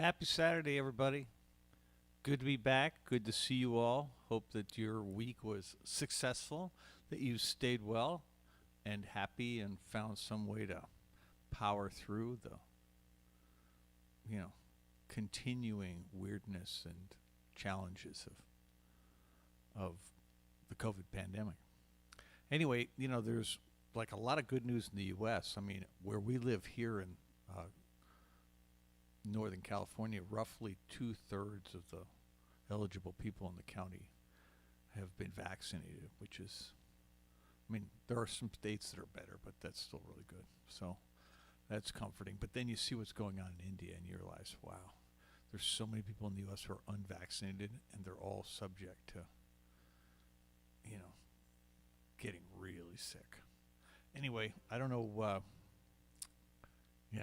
Happy Saturday, everybody. Good to be back. Good to see you all. Hope that your week was successful, that you stayed well and happy and found some way to power through the, you know, continuing weirdness and challenges of the COVID pandemic. Anyway, there's like a lot of good news in the U.S. I mean, where we live here in Northern California, roughly 2/3 of the eligible people in the county have been vaccinated, which is, I mean, there are some states that are better, but that's still really good. So that's comforting. But then you see what's going on in India and you realize, wow, there's so many people in the U.S. who are unvaccinated and they're all subject to, getting really sick. Anyway, I don't know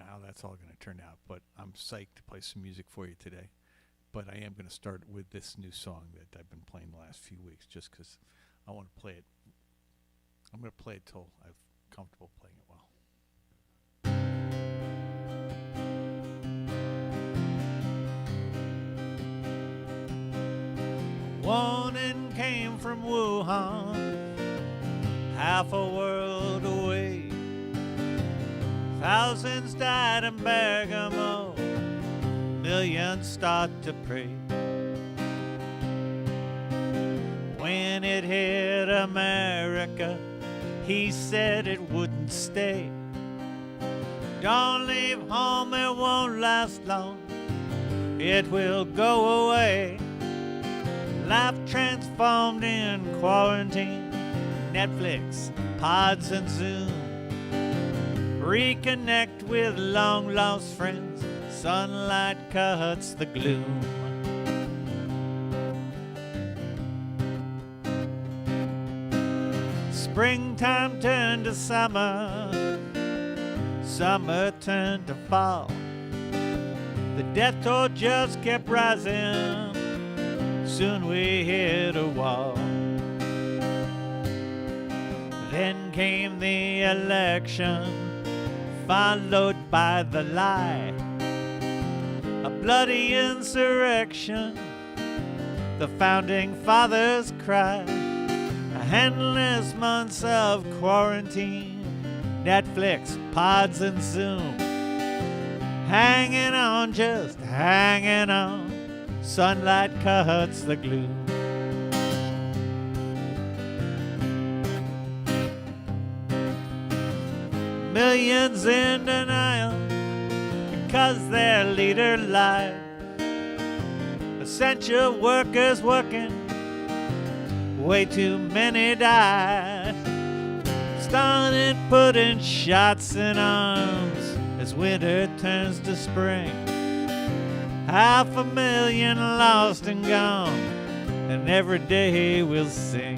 how that's all going to turn out, but I'm psyched to play some music for you today. But I am going to start with this new song that I've been playing the last few weeks just because I want to play it. I'm going to play it till I'm comfortable playing it well. Warning came from Wuhan, half a world away. Thousands died in Bergamo, millions start to pray. When it hit America, he said it wouldn't stay. Don't leave home, it won't last long, it will go away. Life transformed in quarantine, Netflix, pods and Zoom. Reconnect with long lost friends, sunlight cuts the gloom. Springtime turned to summer, summer turned to fall. The death toll just kept rising, soon we hit a wall. Then came the election, followed by the lie, a bloody insurrection, the founding fathers cry. Endless months of quarantine, Netflix, pods and Zoom. Hanging on, just hanging on, sunlight cuts the gloom. Millions in denial because their leader lied. Essential workers working, way too many died. Started putting shots in arms as winter turns to spring. 500,000 lost and gone, and every day we'll sing.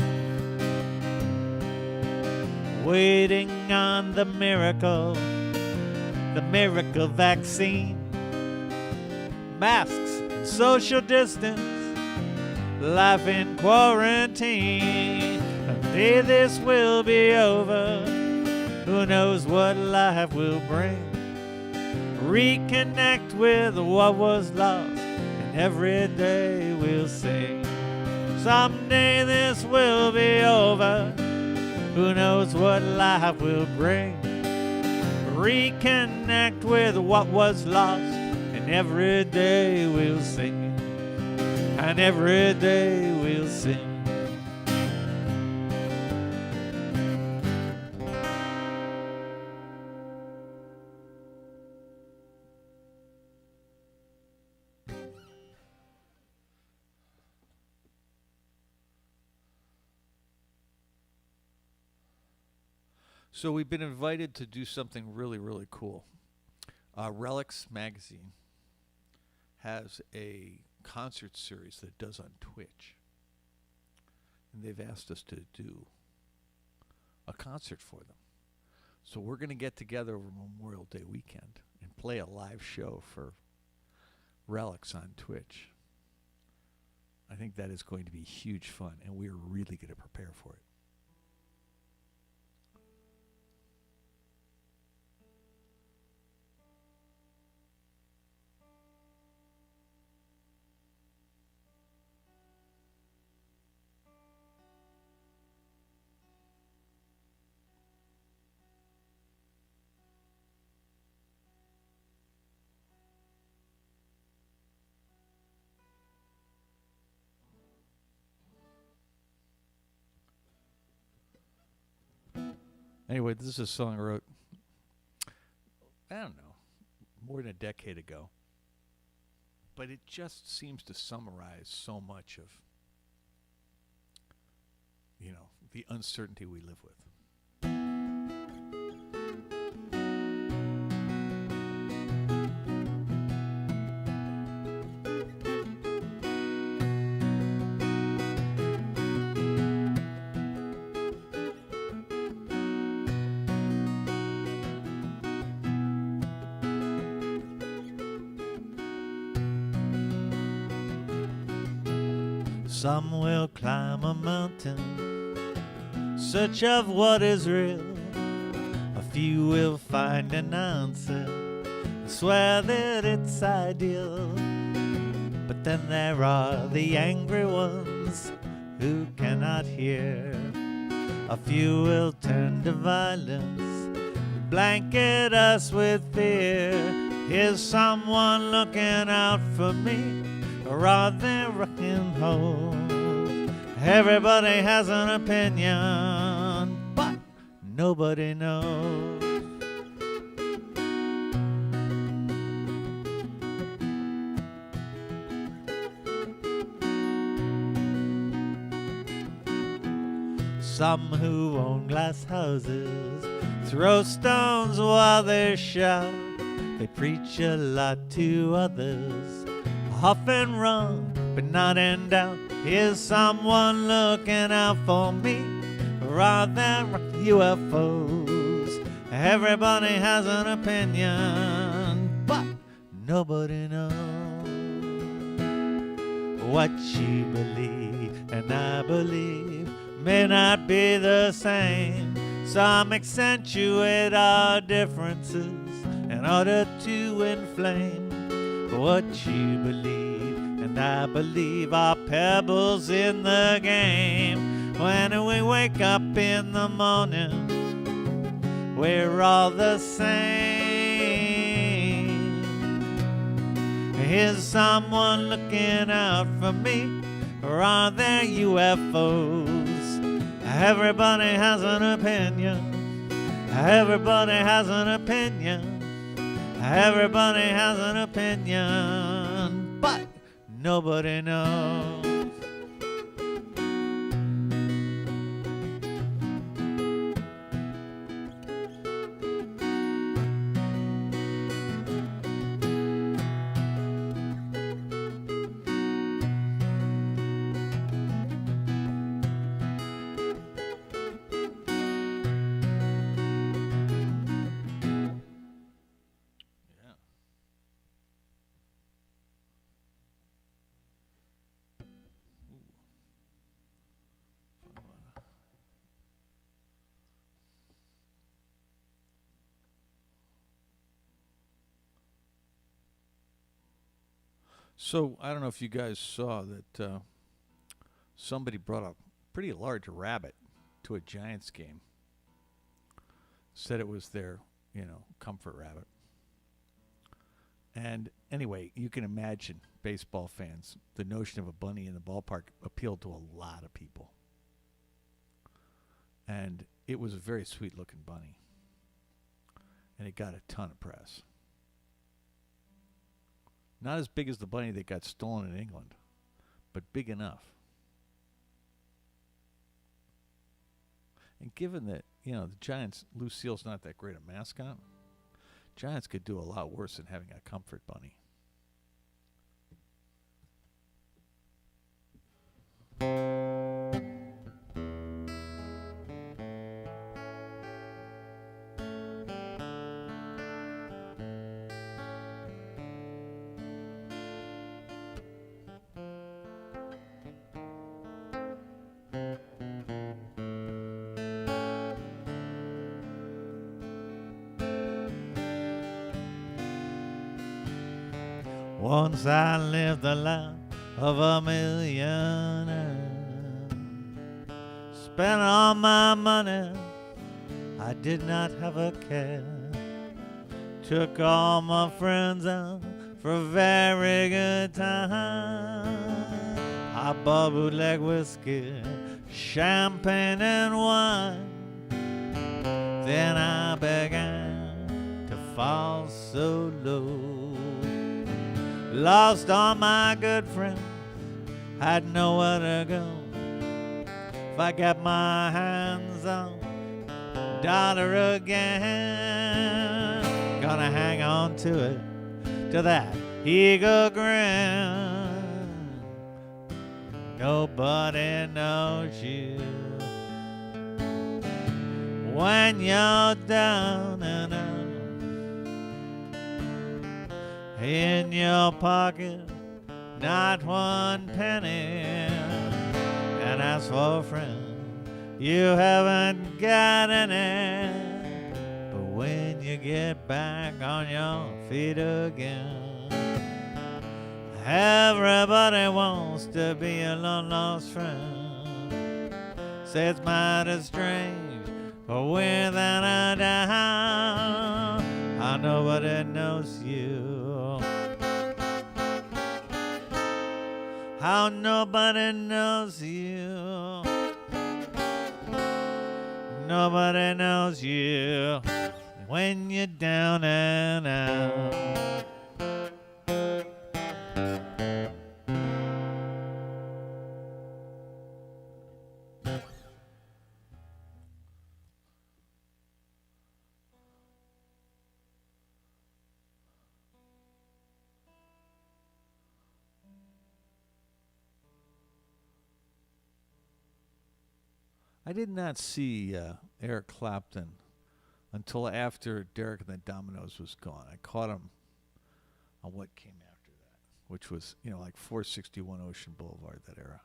Waiting on the miracle vaccine. Masks and social distance, life in quarantine. Someday this will be over, who knows what life will bring. Reconnect with what was lost, and every day we'll sing. Someday this will be over, who knows what life will bring. Reconnect with what was lost, and every day we'll sing. And every day we'll sing. So we've been invited to do something really, really cool. Relics Magazine has a concert series that it does on Twitch. And they've asked us to do a concert for them. So we're going to get together over Memorial Day weekend and play a live show for Relics on Twitch. I think that is going to be huge fun, and we're really going to prepare for it. Anyway, this is a song I wrote, I don't know, more than a decade ago. But it just seems to summarize so much of, the uncertainty we live with. Some will climb a mountain, search of what is real. A few will find an answer, swear that it's ideal. But then there are the angry ones who cannot hear. A few will turn to violence, blanket us with fear. Here's someone looking out for me, or are they rocking home? Everybody has an opinion, but nobody knows. Some who own glass houses throw stones while they shout. They preach a lot to others, often wrong, but not in doubt. Here's someone looking out for me, or are there UFOs? Everybody has an opinion, but nobody knows. What you believe and I believe may not be the same. Some accentuate our differences in order to inflame. What you believe and I believe are pebbles in the game. When we wake up in the morning, we're all the same. Is someone looking out for me, or are there UFOs? Everybody has an opinion. Everybody has an opinion. Everybody has an opinion, but nobody knows. So I don't know if you guys saw that somebody brought a pretty large rabbit to a Giants game. Said it was their, comfort rabbit. And anyway, you can imagine, baseball fans, the notion of a bunny in the ballpark appealed to a lot of people. And it was a very sweet-looking bunny. And it got a ton of press. Not as big as the bunny that got stolen in England, but big enough. And given that, the Giants, Lucille's not that great a mascot, Giants could do a lot worse than having a comfort bunny. Once I lived the life of a millionaire. Spent all my money, I did not have a care. Took all my friends out for a very good time. I bought bootleg whiskey, champagne and wine. Then I began to fall so low. Lost all my good friends, had nowhere to go. If I got my hands on dollar again, gonna hang on to it, to that eagle grin. Nobody knows you when you're down and out. In your pocket, not one penny. And as for a friend, you haven't got any. But when you get back on your feet again, everybody wants to be a long-lost friend. Say it's mighty strange, but without a doubt, how nobody knows you. How nobody knows you. Nobody knows you when you're down and out. I did not see Eric Clapton until after Derek and the Dominoes was gone. I caught him on what came after that, which was, like 461 Ocean Boulevard, that era.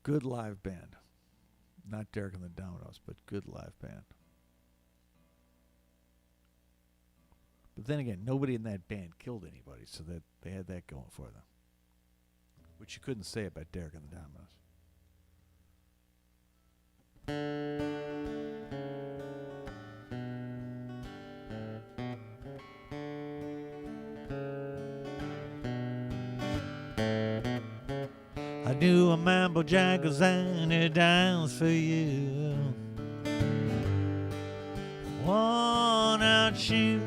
Good live band. Not Derek and the Dominoes, but good live band. But then again, nobody in that band killed anybody, so that they had that going for them, which you couldn't say about Derek and the Dominoes. I do a man Bojangles and he danced for you. Worn out shoe,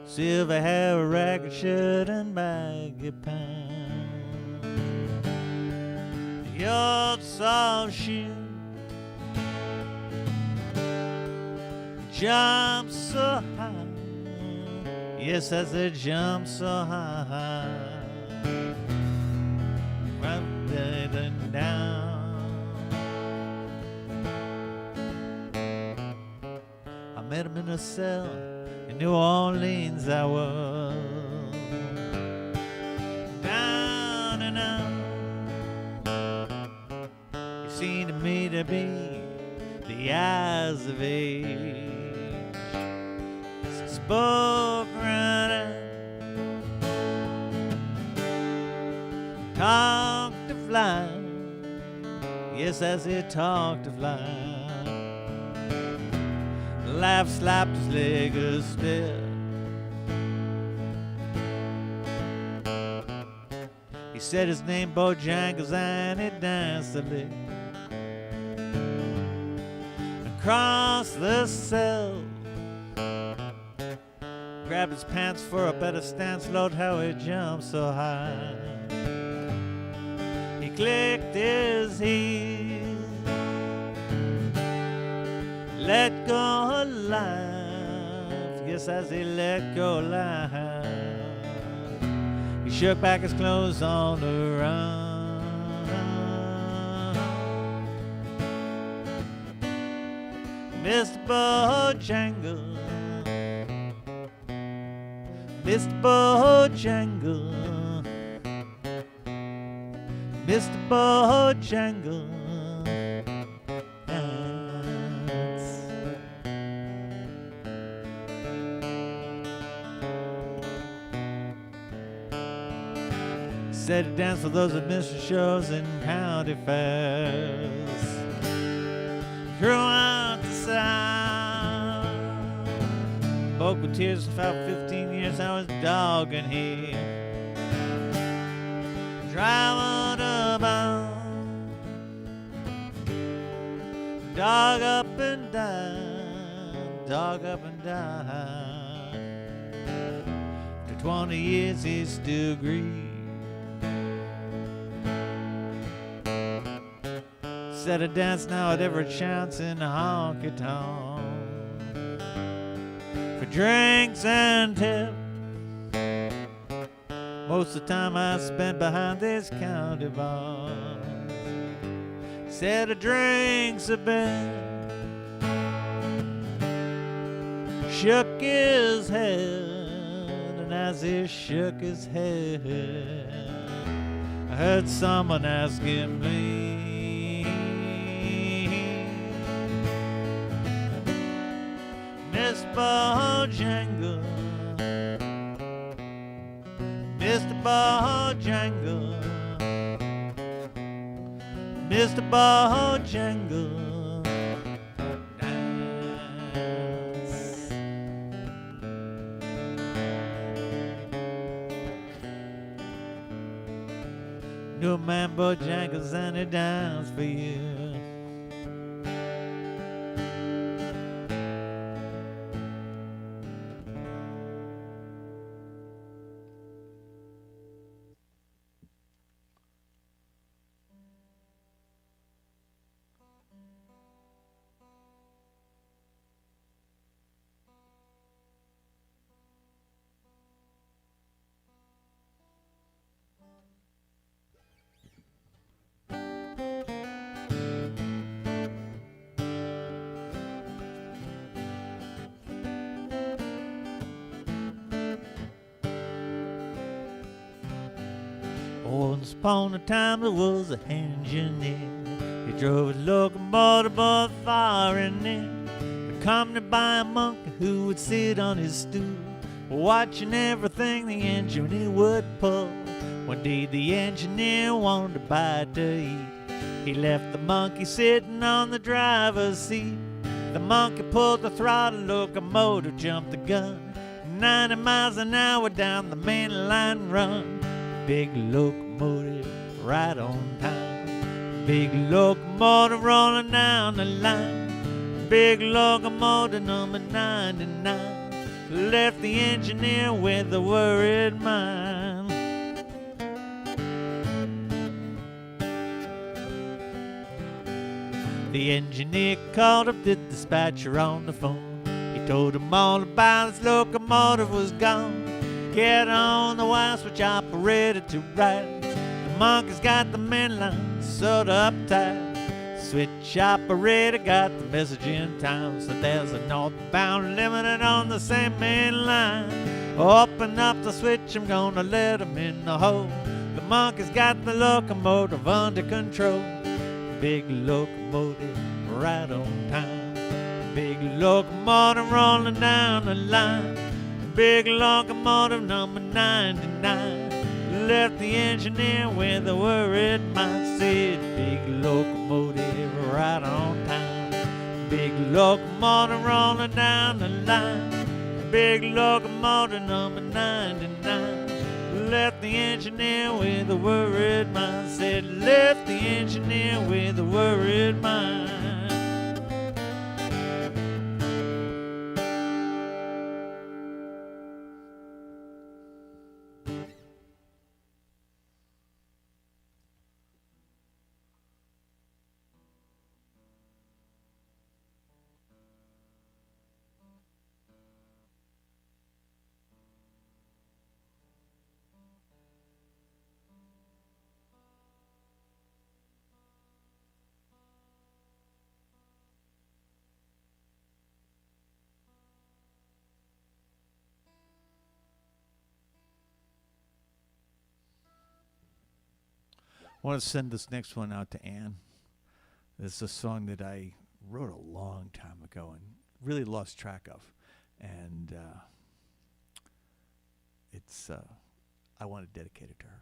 silver hair, a ragged shirt and baggy pants. The old soft shoe jump so high. Yes, as it jumps so high. Running down. I met him in a cell in New Orleans. I was down and out. He seemed to me to be the eyes of age. He spoke right out, talked of life. Yes, as he talked of life, laughed, slapped his leg a step. He said his name Bojangles and he danced a lick across the cell. Grabbed his pants for a better stance. Lord, how he jumped so high. He clicked his heels, let go life. Yes, as he let go life, he shook back his clothes on the run. Mr. Bojangles, Mr. Bojangles, Mr. Bojangles. Said he danced for those admission shows and county fairs throughout the South. Spoke with tears for about 15 years. I was dogging him, driving about, dog up and down, dog up and down. After 20 years he still grieves. Said a dance now at every chance in the honky tonk for drinks and tips. Most of the time I spent behind this county bar. Said the drinks a bit, shook his head, and as he shook his head, I heard someone asking me, Miss Bojangles, Mr. Bojangles, Mr. Bojangles, dance. New man Bojangles and he dance for you. Once upon a time there was an engineer. He drove his locomotive both far and near, accompanied by a monkey who would sit on his stool, watching everything the engineer would pull. One day the engineer wanted a bite to eat. He left the monkey sitting on the driver's seat. The monkey pulled the throttle, locomotive jumped the gun, 90 miles an hour down the main line run. Big locomotive right on time. Big locomotive rolling down the line. Big locomotive number 99 left the engineer with a worried mind. The engineer called up the dispatcher on the phone. He told him all about his locomotive was gone. Get on the wire switch operated to right. The monkey's got the main line sewed up tight. Switch operator got the message in time. So there's a northbound limited on the same main line. Open up the switch, I'm gonna let him in the hole. The monkey's got the locomotive under control. Big locomotive right on time. Big locomotive rolling down the line. Big locomotive number 99 left the engineer with a worried mind. Said big locomotive right on time. Big locomotive rolling down the line. Big locomotive number 99 left the engineer with a worried mind. Said left the engineer with a worried mind. I want to send this next one out to Anne. This is a song that I wrote a long time ago and really lost track of. And it's I want to dedicate it to her.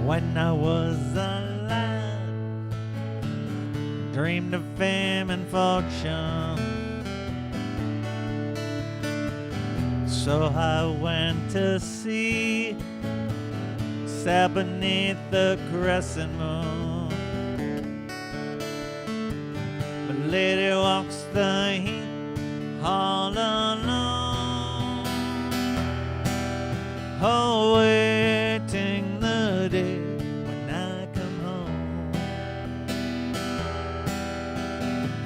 When I was a lad, dreamed of fame and fortune. So I went to sea, sat beneath the crescent moon. My lady walks the heat all alone, awaiting the day when I come home.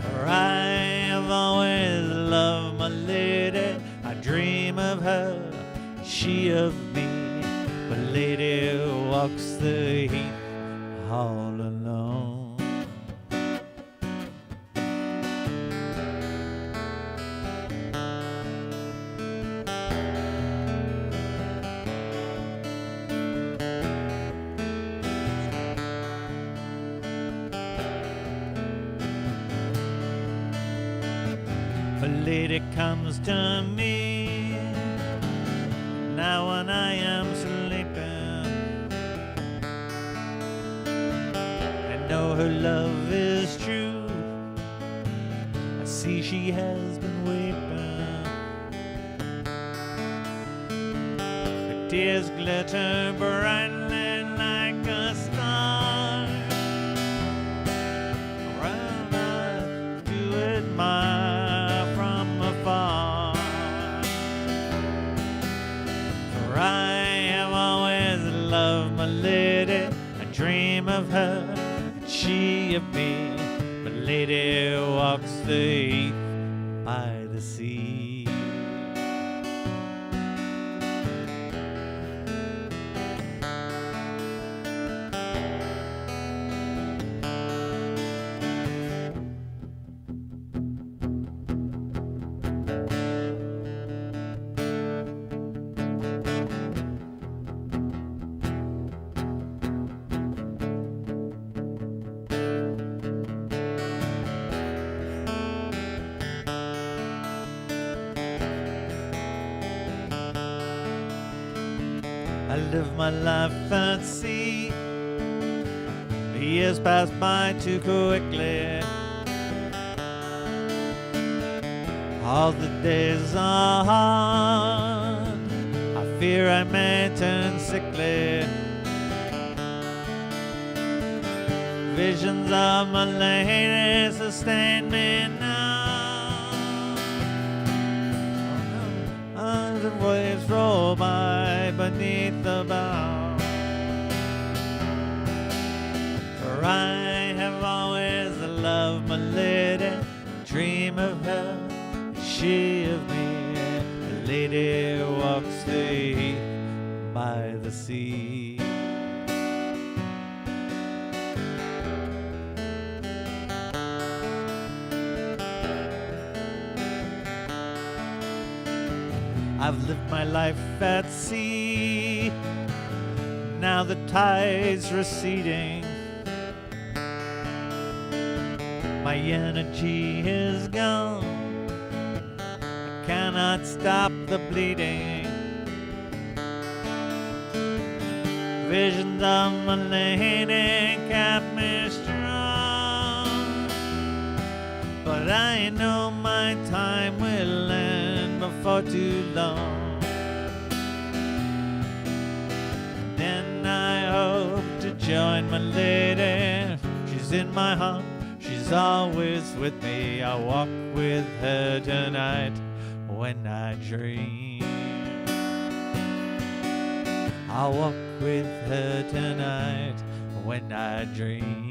For I have always loved my lady, I dream of her, she of me. My lady walks the heat all alone. A lady comes to me now when I am sleeping. I know her love is true, I see she has been weeping. Her tears glitter brightly like a star. Around I do admire from afar. For I have always loved my lady, I dream of her, and she of me. My lady walks the heath by the sea. I live my life at sea. The years pass by too quickly. All the days are hard. I fear I may turn sickly. Visions of my lady sustain me now. As the waves roll by beneath the bow. For I have always loved my lady, dream of her, she of me. The lady walks the heath by the sea. I've lived my life at sea, now the tide's receding. My energy is gone, I cannot stop the bleeding. Visions of my lady kept me strong, but I know my time will end before too long. Then I hope to join my lady, she's in my heart, she's always with me. I walk with her tonight when I dream. I'll walk with her tonight when I dream.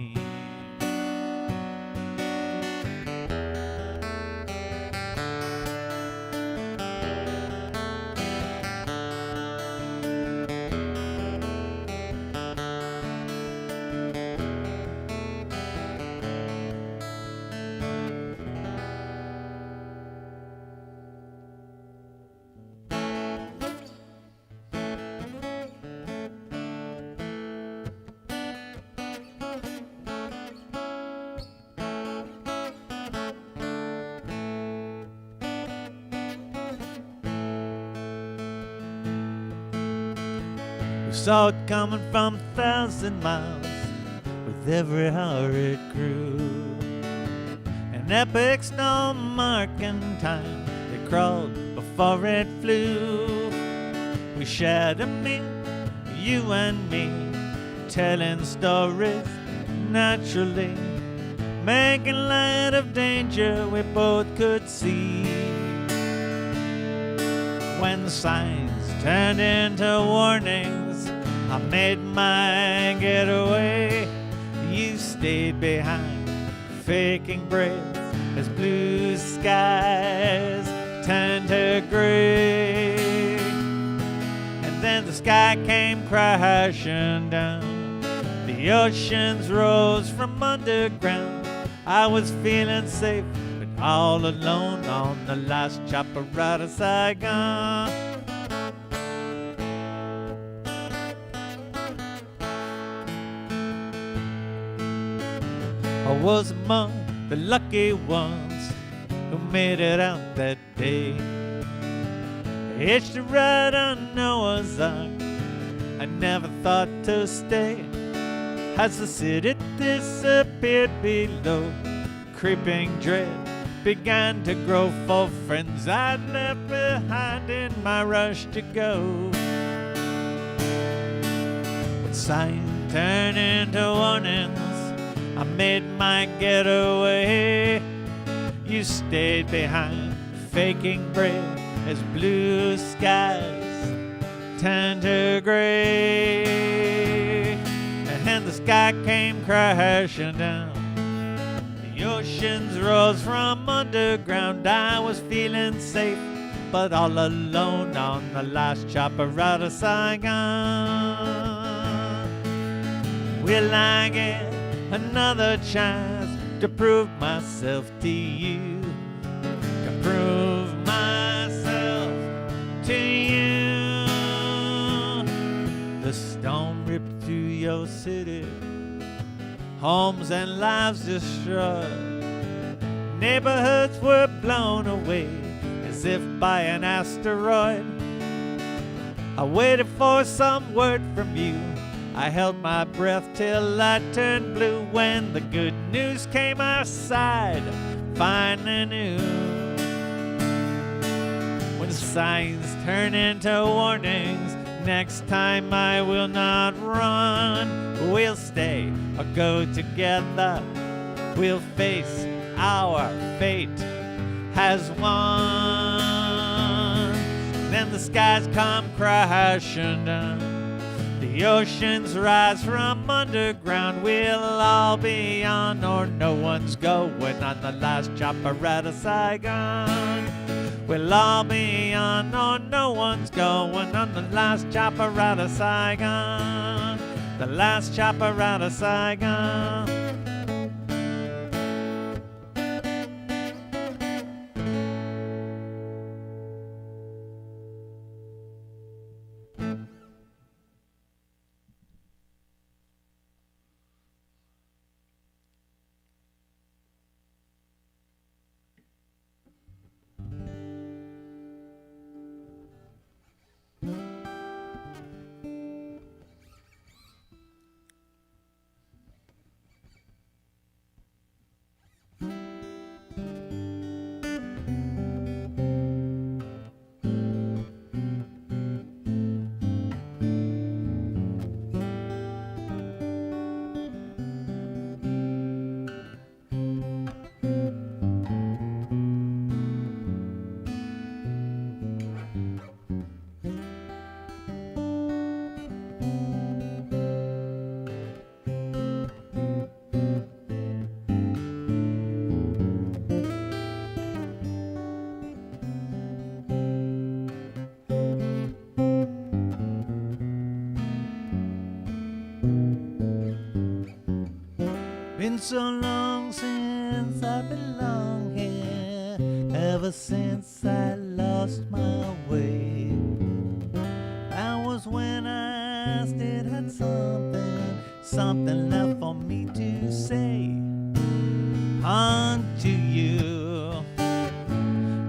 Saw it coming from 1,000 miles with every hour it grew. An epic snow marking time, they crawled before it flew. We shared a meal, you and me, telling stories naturally, making light of danger we both could see. When the signs turned into warnings, I made my getaway. You stayed behind, faking brave as blue skies turned to gray. And then the sky came crashing down, the oceans rose from underground. I was feeling safe, but all alone on the last chopper out of Saigon. I was among the lucky ones who made it out that day. Hitched a ride on Noah's Ark, I never thought to stay. As the city disappeared below, creeping dread began to grow for friends I'd left behind in my rush to go. When signs turned into warnings, I made my getaway. You stayed behind, faking brave as blue skies turned to gray. And the sky came crashing down, the oceans rose from underground. I was feeling safe, but all alone on the last chopper out of Saigon. Will I get another chance to prove myself to you, to prove myself to you? The storm ripped through your city, homes and lives destroyed. Neighborhoods were blown away as if by an asteroid. I waited for some word from you, I held my breath till I turned blue. When the good news came our side, finally knew. When signs turn into warnings, next time I will not run. We'll stay or go together, we'll face our fate as one. Then the skies come crashing down, the oceans rise from underground. We'll all be on, or no one's going on the last chopper out of Saigon. We'll all be on, or no one's going on the last chopper out of Saigon. The last chopper out of Saigon. Been so long since I belong here, ever since I lost my way. That was when I still had something left for me to say unto you,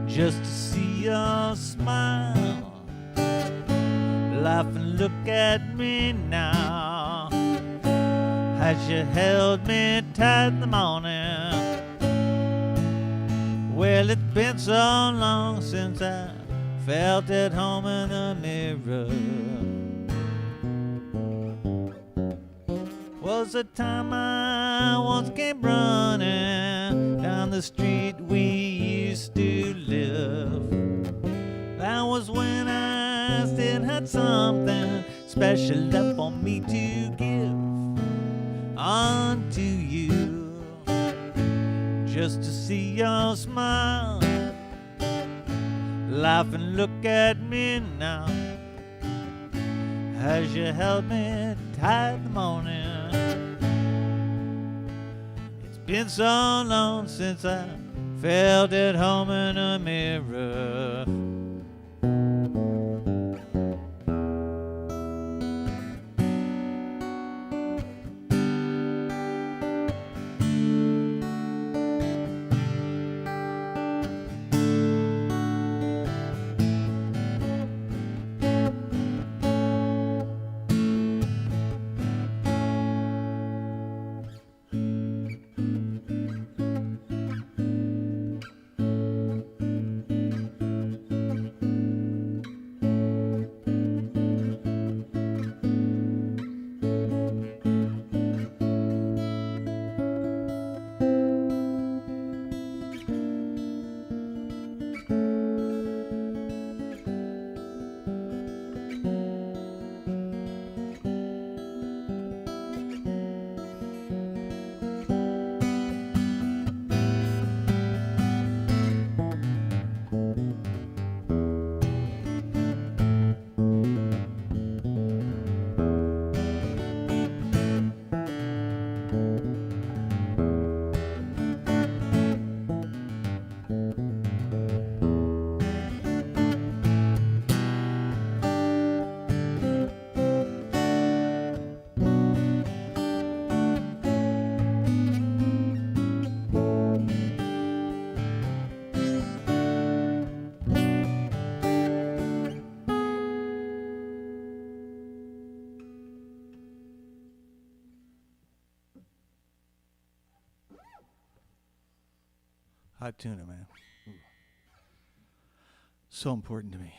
just to see your smile, laugh and look at me now, as you held me tight in the morning, Well, it's been so long since I felt at home in the mirror. Was the time I once came running down the street we used to live. That was when I still had something special left for me to give unto you. Just to see your smile, laugh and look at me now, as you held me tight in the morning. It's been so long since I felt at home in a mirror. Hot tuna, man. So important to me.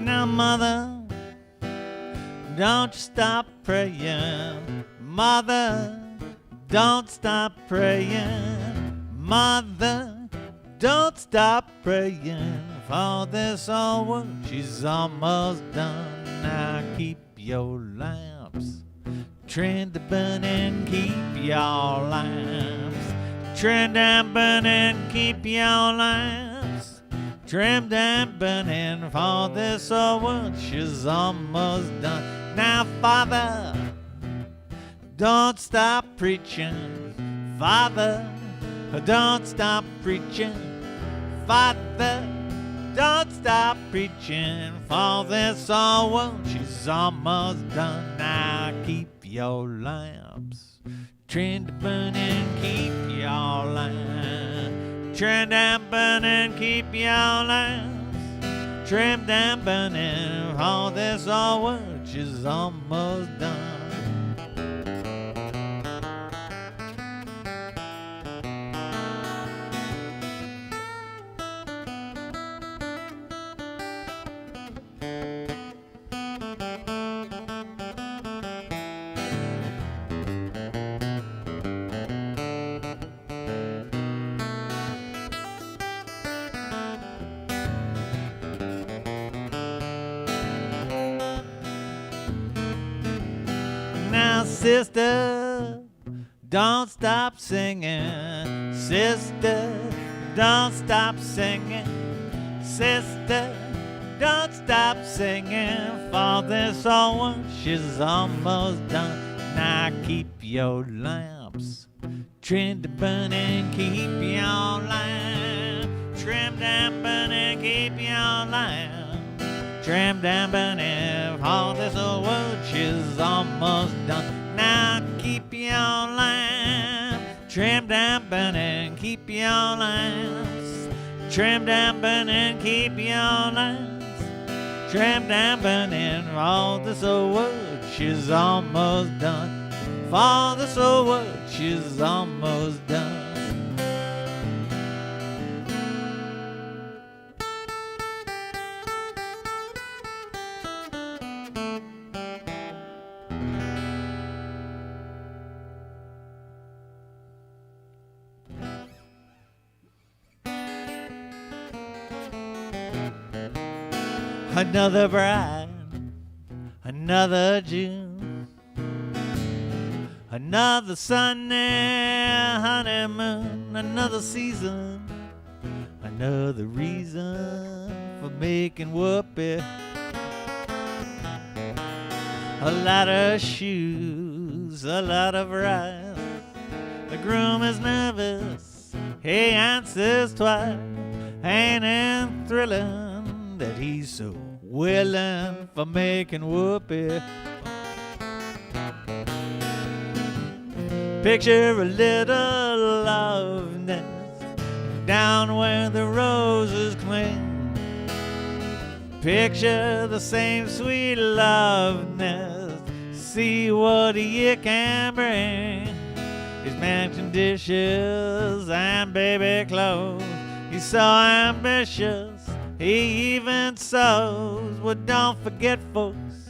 Now, mother, don't you stop praying. Mother, don't stop praying. Mother, don't stop praying for this old world. She's almost done. Now keep your lamps trimmed and burning. Keep your lamps trimmed and burning. Keep your lamps trimmed and burning for this old world. She's almost done. Now, Father, don't stop preaching. Father, don't stop preaching. Father, don't stop preaching for this old world. She's almost done. Now keep your lamps trimmed and burning. Keep your lamps trimmed and burning. Keep your lamps trimmed and burning for this old world. She's almost done. Now, sister, don't stop singing. Sister, don't stop singing. Sister, don't stop singing for this old one. She's almost done. Now keep your lamps Trim down and keep your line. Trim down and keep your line. Trim down and all this old work is almost done. Now keep your line. Trim down and keep your lines. Trim down and keep your lines. Trim down and all this old work is almost done. For this old work is almost done. Another bride, another June, another Sunday honeymoon, another season, another reason for making whoopee. A lot of shoes, a lot of rice. The groom is nervous, he answers twice. Ain't it thrilling that he's so willing for making whoopee? Picture a little love nest down where the roses cling. Picture the same sweet love nest. See what you can bring. He's mansion dishes and baby clothes. He's so ambitious, he even sews. Well, don't forget, folks,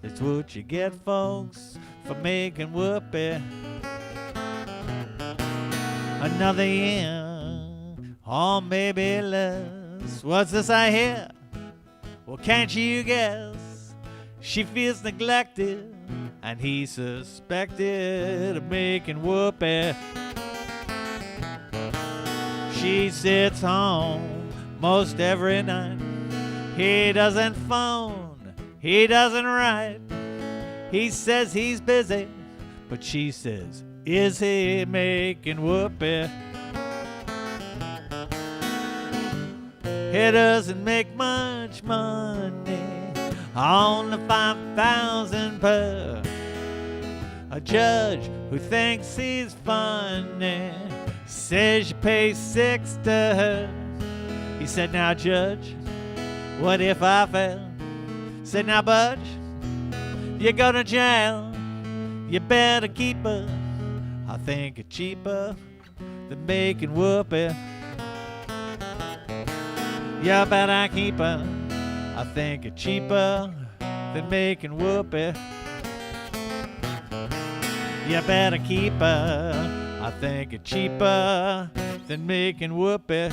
that's what you get, folks, for making whoopee. Another year, or maybe less. What's this I hear? Well, can't you guess? She feels neglected, and he suspected of making whoopee. She sits home most every night. He doesn't phone, he doesn't write. He says he's busy, but she says, is he making whoopee? He doesn't make much money, only 5,000 per. A judge who thinks he's funny says you pay 6 to her. He said, now judge, what if I fell? Said, now Budge, you go to jail, you better keep her. I think it's cheaper than making whoopee. You better keep her. I think it's cheaper than making whoopee. You better keep her. I think it's cheaper than making whoopee.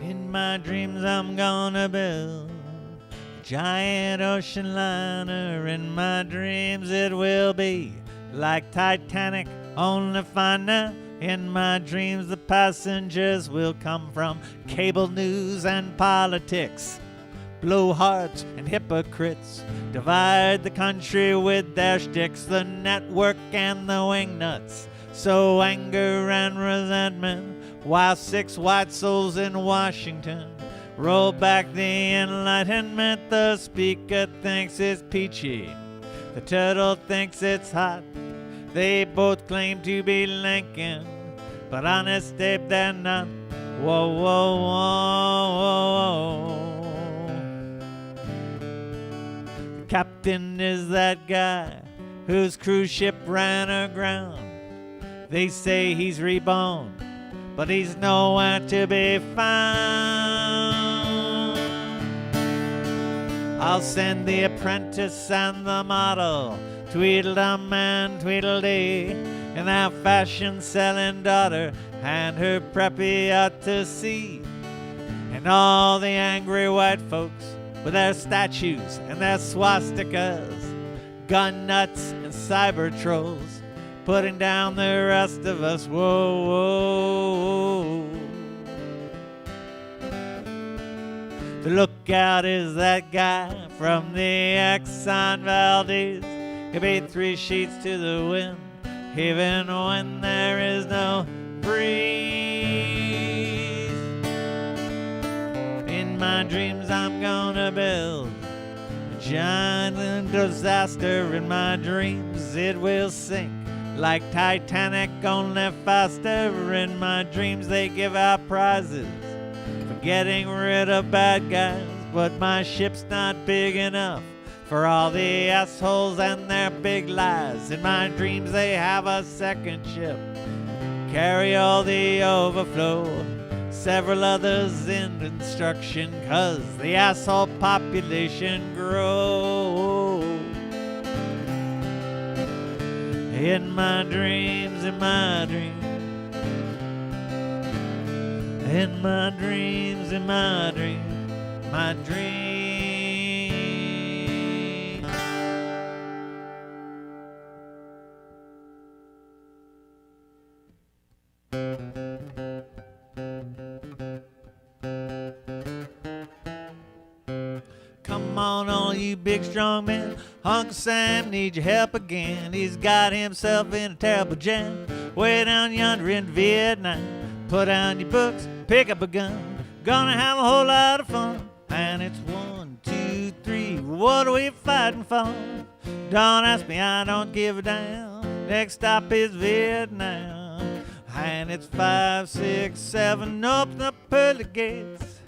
In my dreams I'm gonna build a giant ocean liner. In my dreams it will be like Titanic, only finer. In my dreams the passengers will come from cable news and politics, blowhards and hypocrites, divide the country with their shticks, the network and the wingnuts, sow anger and resentment, while 6 white souls in Washington roll back the Enlightenment. The speaker thinks it's peachy, the turtle thinks it's hot. They both claim to be Lincoln, but honest Abe they're not. Whoa, whoa, whoa, whoa. Captain is that guy whose cruise ship ran aground. They say he's reborn, but he's nowhere to be found. I'll send the apprentice and the model, Tweedledum and Tweedledee, and our fashion-selling daughter and her preppy out to sea. And all the angry white folks with their statues and their swastikas, gun nuts and cyber trolls, putting down the rest of us. Whoa, whoa, whoa. The lookout is that guy from the Exxon Valdez. He made 3 sheets to the wind, even when there is no breeze. In my dreams I'm gonna build a giant disaster. In my dreams it will sink like Titanic, only faster. In my dreams they give out prizes for getting rid of bad guys, but my ship's not big enough for all the assholes and their big lies. In my dreams they have a second ship, carry all the overflow, several others in instruction, 'cause the asshole population grows. In my dreams, in my dreams, in my dreams, in my dreams, my dreams. Come on, all you big strong men. Uncle Sam needs your help again. He's got himself in a terrible jam way down yonder in Vietnam. Put down your books, pick up a gun. Gonna have a whole lot of fun. And it's 1, 2, 3. What are we fighting for? Don't ask me, I don't give a damn. Next stop is Vietnam. And it's 5, 6, 7. Open up pearly gates.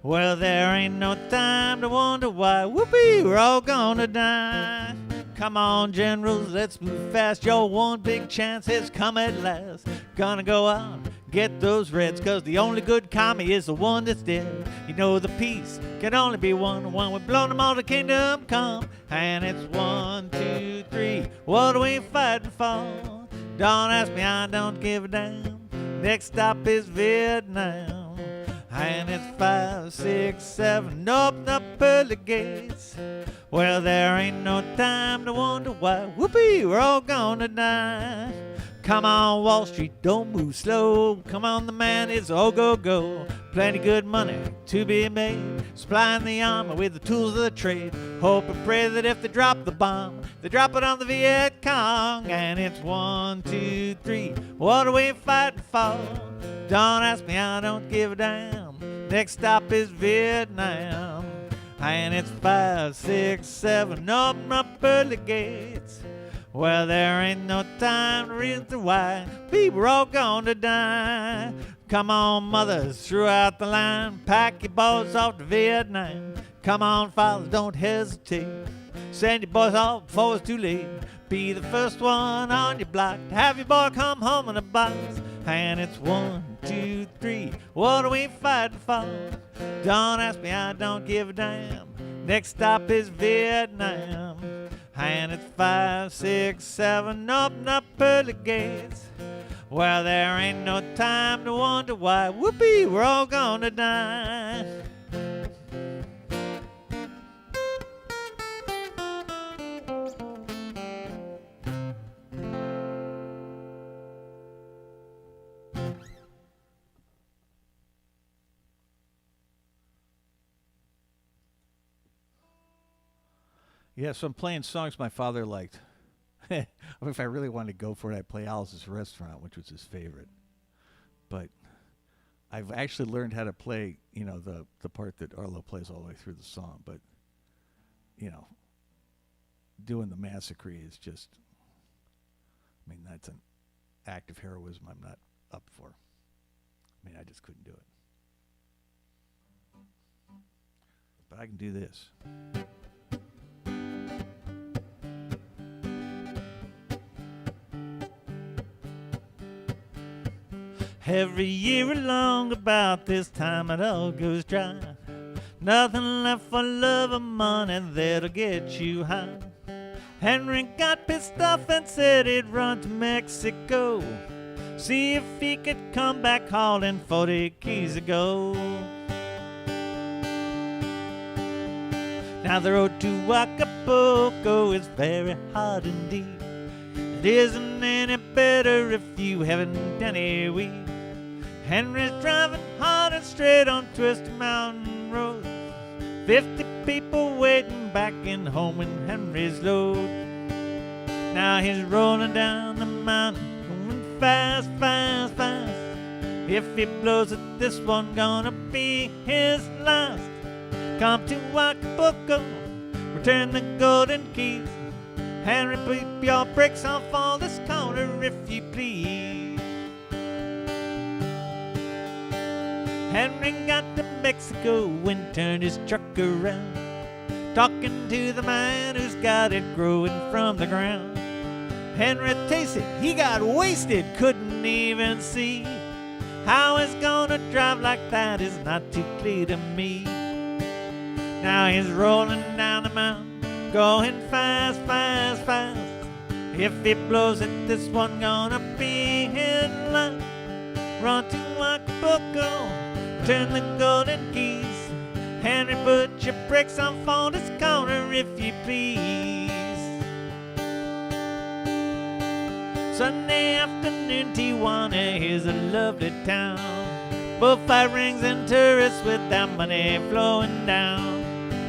Well, there ain't no time to wonder why. Whoopee, we're all gonna die. Come on, generals, let's move fast. Your one big chance has come at last. Gonna go out, get those reds, 'cause the only good commie is the one that's dead. You know the peace can only be won when we've blown them all to kingdom come. And it's 1, 2, 3. What are we fighting for? Don't ask me, I don't give a damn. Next stop is Vietnam. And it's 5, 6, 7. Open up pearly gates. Well, there ain't no time to wonder why. Whoopee, we're all gonna die. Come on, Wall Street, don't move slow. Come on, the man is all go-go. Plenty good money to be made, supplying the army with the tools of the trade. Hope and pray that if they drop the bomb, they drop it on the Viet Cong. And it's 1, 2, 3. What are we fighting for? Don't ask me, I don't give a damn. Next stop is Vietnam. And it's 5, 6, 7. Open up early gates. Well, there ain't no time to reason why. People are all gonna die. Come on, mothers, throughout the line. Pack your boys off to Vietnam. Come on, fathers, don't hesitate. Send your boys off before it's too late. Be the first one on your block to have your boy come home in a box. And it's 1, 2, 3. What are we fighting for? Don't ask me, I don't give a damn. Next stop is Vietnam. And it's 5, 6, 7. Open up pearly gates. Well, there ain't no time to wonder why. Whoopee, we're all gonna die. Yeah, so I'm playing songs my father liked. If I really wanted to go for it, I'd play Alice's Restaurant, which was his favorite. But I've actually learned how to play, the part that Arlo plays all the way through the song. But, doing the Massacre is just, that's an act of heroism I'm not up for. I just couldn't do it. But I can do this. Every year along about this time it all goes dry. Nothing left for love or money that'll get you high. Henry got pissed off and said he'd run to Mexico, see if he could come back hauling 40 keys of gold. Now the road to Acapulco is very hard indeed. It isn't any better if you haven't any weed. Henry's driving hard and straight on twisted mountain roads. 50 people waiting back in home when Henry's load. Now he's rolling down the mountain, going fast, fast, fast. If he blows it, this one gonna be his last. Come to Acapulco, return the golden keys. Henry, keep your brakes off all this corner if you please. Henry got to Mexico and turned his truck around, talking to the man who's got it growing from the ground. Henry tasted, he got wasted, couldn't even see. How he's gonna drive like that is not too clear to me. Now he's rolling down the mountain, going fast, fast, fast. If he blows it, this one gonna be his last. Run to Acapulco, turn the golden keys. Henry, put your brakes on for this corner if you please. Sunday afternoon, Tijuana is a lovely town. Bullfight rings and tourists with that money flowing down.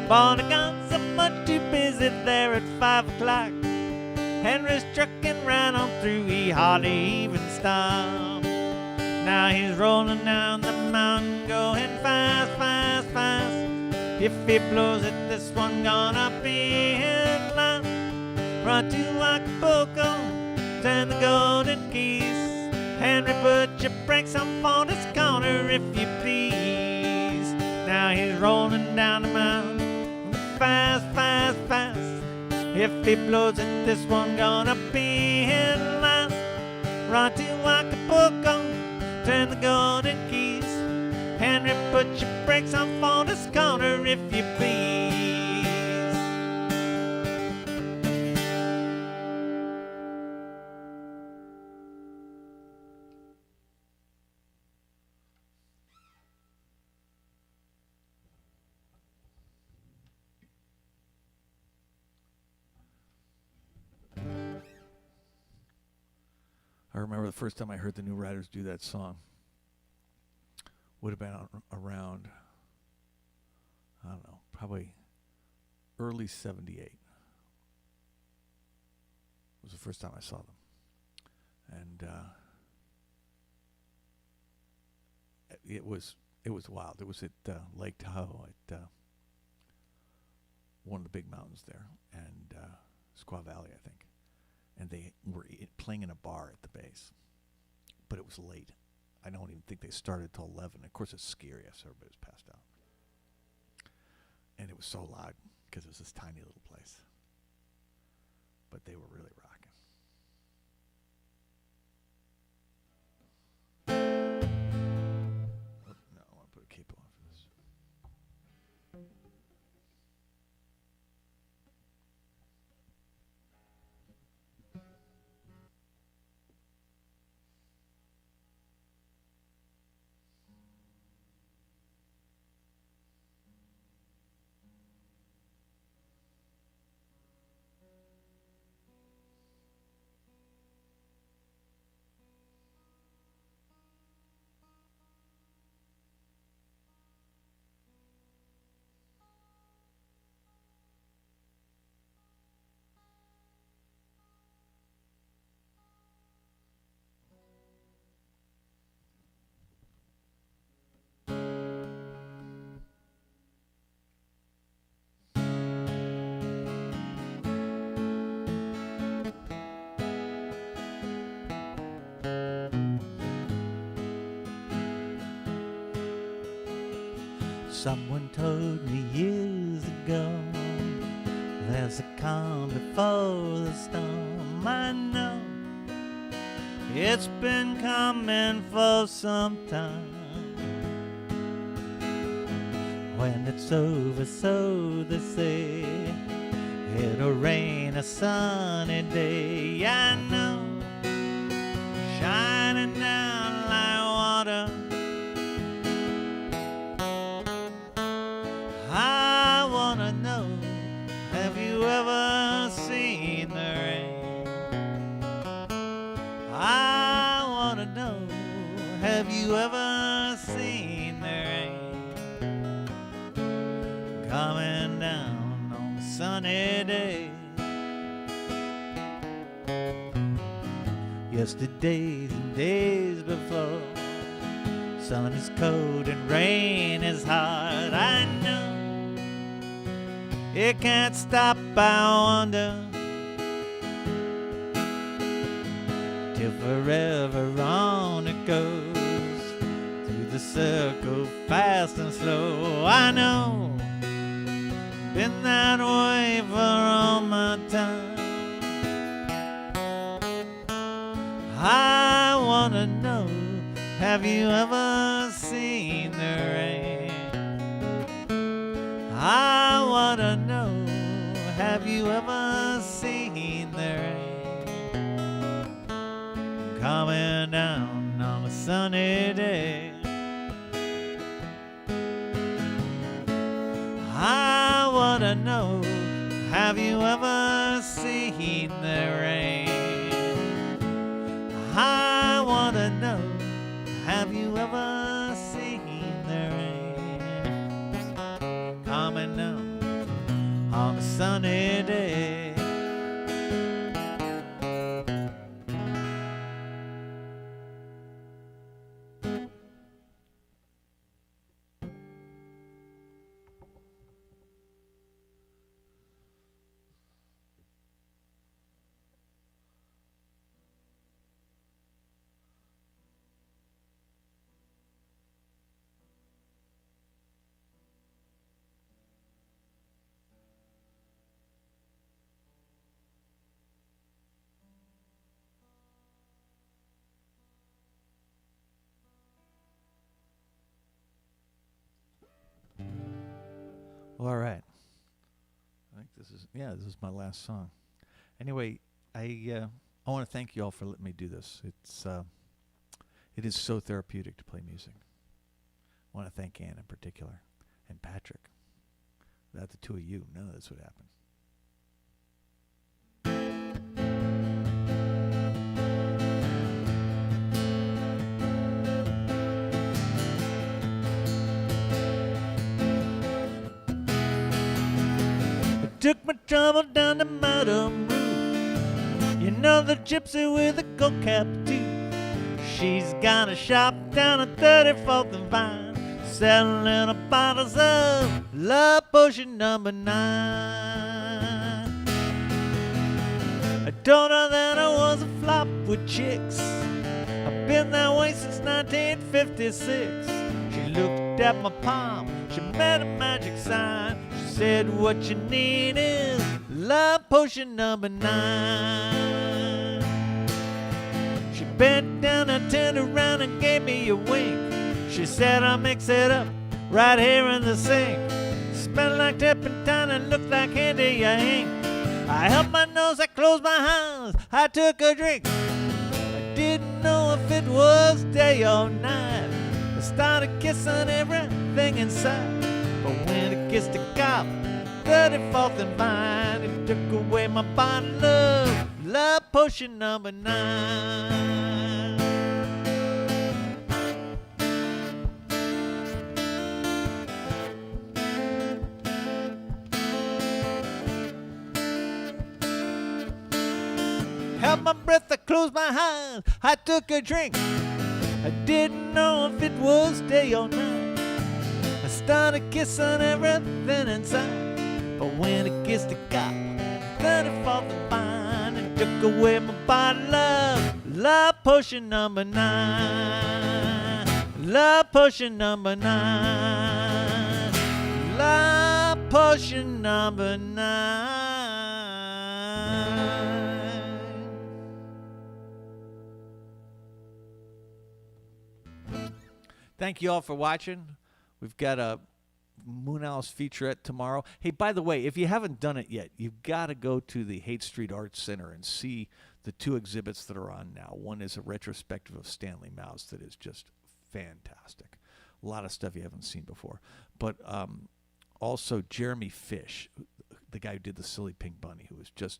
Bojangles are much too busy there at 5 o'clock. Henry's trucking right on through, he hardly even stopped. Now he's rolling down the mountain, going fast, fast, fast. If he blows it, this one gonna be his last. Run to Acapulco, turn the golden keys. Henry, put your brakes on for this corner if you please. Now he's rolling down the mountain, fast, fast, fast. If he blows it, this one gonna be his last. Run to Acapulco, turn the golden keys. Henry, put your brakes on for this corner if you please. I remember the first time I heard the New Riders do that song. Would have been around, I don't know, probably early 78. Was the first time I saw them. And it was wild. It was at Lake Tahoe at one of the big mountains there, and Squaw Valley, I think. And they were playing in a bar at the base, but it was late. I don't even think they started till 11. Of course, it's scary after everybody was passed out. And it was so loud because it was this tiny little place. But they were really rocking. Oh, no, I want to put a capo on for this. Someone told me years ago there's a calm before the storm. I know It's been coming for some time. When it's over, so they say, it'll rain a sunny day. I know, shining down like water. I wanna know, have you ever seen the rain? I wanna know, have you ever seen the rain? Coming down on a sunny day. Yesterdays and days before, sun is cold and rain is hard. I know it can't stop, I wonder, till forever on it goes, through the circle fast and slow. I know, been that way for all my time. I wanna know, have you ever seen the rain? I wanna know, have you ever seen the rain? Coming down on a sunny day. I wanna know, have you ever seen the rain? I wanna know, have you ever seen the rain? Coming down on a sunny day. Well, all right. I think this is my last song. Anyway, I want to thank you all for letting me do this. It is so therapeutic to play music. I want to thank Ann in particular and Patrick. Without the two of you, none of this would happen. Took my trouble down to Madame Rue. You know the gypsy with the gold cap too. She's got a shop down at 34th and Vine, selling little bottles of Love Potion number 9. I told her that I was a flop with chicks. I've been that way since 1956. She looked at my palm, she made a magic sign. Said what you need is Love Potion number 9. She bent down and turned around and gave me a wink. She said I'll mix it up right here in the sink. Smelled like turpentine and looked like candy ink. I held my nose, I closed my eyes, I took a drink. I didn't know if it was day or night. I started kissing everything inside. But when it gets to cop 34th and Vine, it took away my bottle of Love Potion number 9. Held my breath, I closed my eyes, I took a drink. I didn't know if it was day or night. I started kissing everything inside. But when it gets to cop 34th and Vine, it took away my bottle of Love Potion number 9. Love Potion number 9. Love Potion number 9. Thank you all for watching. We've got a Moon Owls featurette tomorrow. Hey, by the way, if you haven't done it yet, you've got to go to the Haight Street Arts Center and see the two exhibits that are on now. One is a retrospective of Stanley Mouse that is just fantastic. A lot of stuff you haven't seen before. But also Jeremy Fish, the guy who did the Silly Pink Bunny, who was just,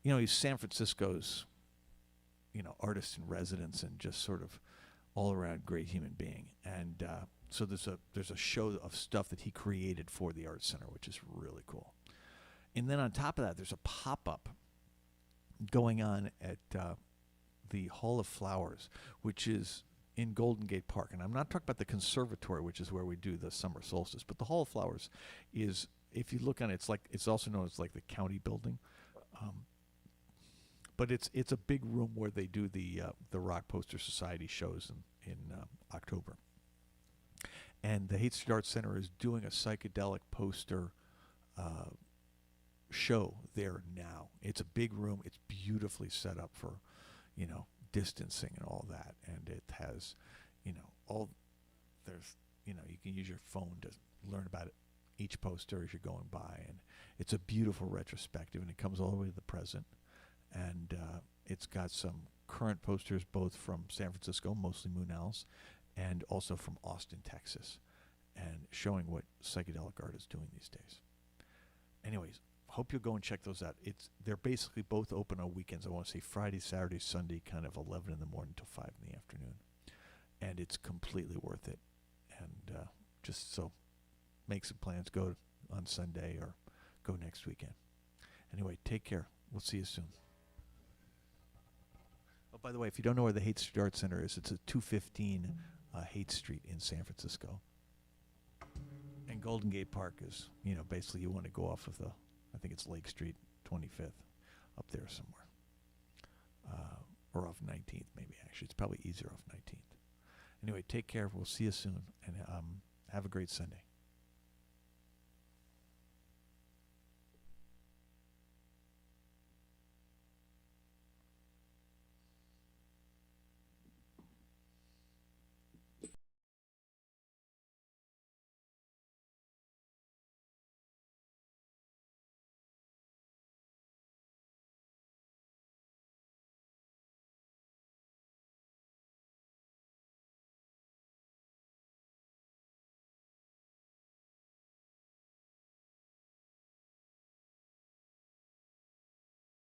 he's San Francisco's, artist in residence and just sort of all-around great human being. And so there's a show of stuff that he created for the Art Center, which is really cool. And then on top of that, there's a pop-up going on at the Hall of Flowers, which is in Golden Gate Park. And I'm not talking about the conservatory, which is where we do the summer solstice, but the Hall of Flowers is, if you look on it, it's also known as like the county building. But it's a big room where they do the Rock Poster Society shows in October. And the Haight Street Arts Center is doing a psychedelic poster show there now. It's a big room. It's beautifully set up for, distancing and all that. And it has, you can use your phone to learn about it, each poster as you're going by. And it's a beautiful retrospective, and it comes all the way to the present. And it's got some current posters both from San Francisco, mostly Moon Owls, and also from Austin, Texas, and showing what psychedelic art is doing these days. Anyways, hope you'll go and check those out. They're basically both open on weekends. I want to say Friday, Saturday, Sunday, kind of 11 in the morning till 5 in the afternoon. And it's completely worth it. And just so make some plans, go on Sunday or go next weekend. Anyway, take care. We'll see you soon. Oh, by the way, if you don't know where the Haight Street Arts Center is, it's at 215 Haight Street in San Francisco. And Golden Gate Park is, basically you want to go off of I think it's Lake Street, 25th, up there somewhere. Or off 19th, maybe, actually. It's probably easier off 19th. Anyway, take care. We'll see you soon. And have a great Sunday.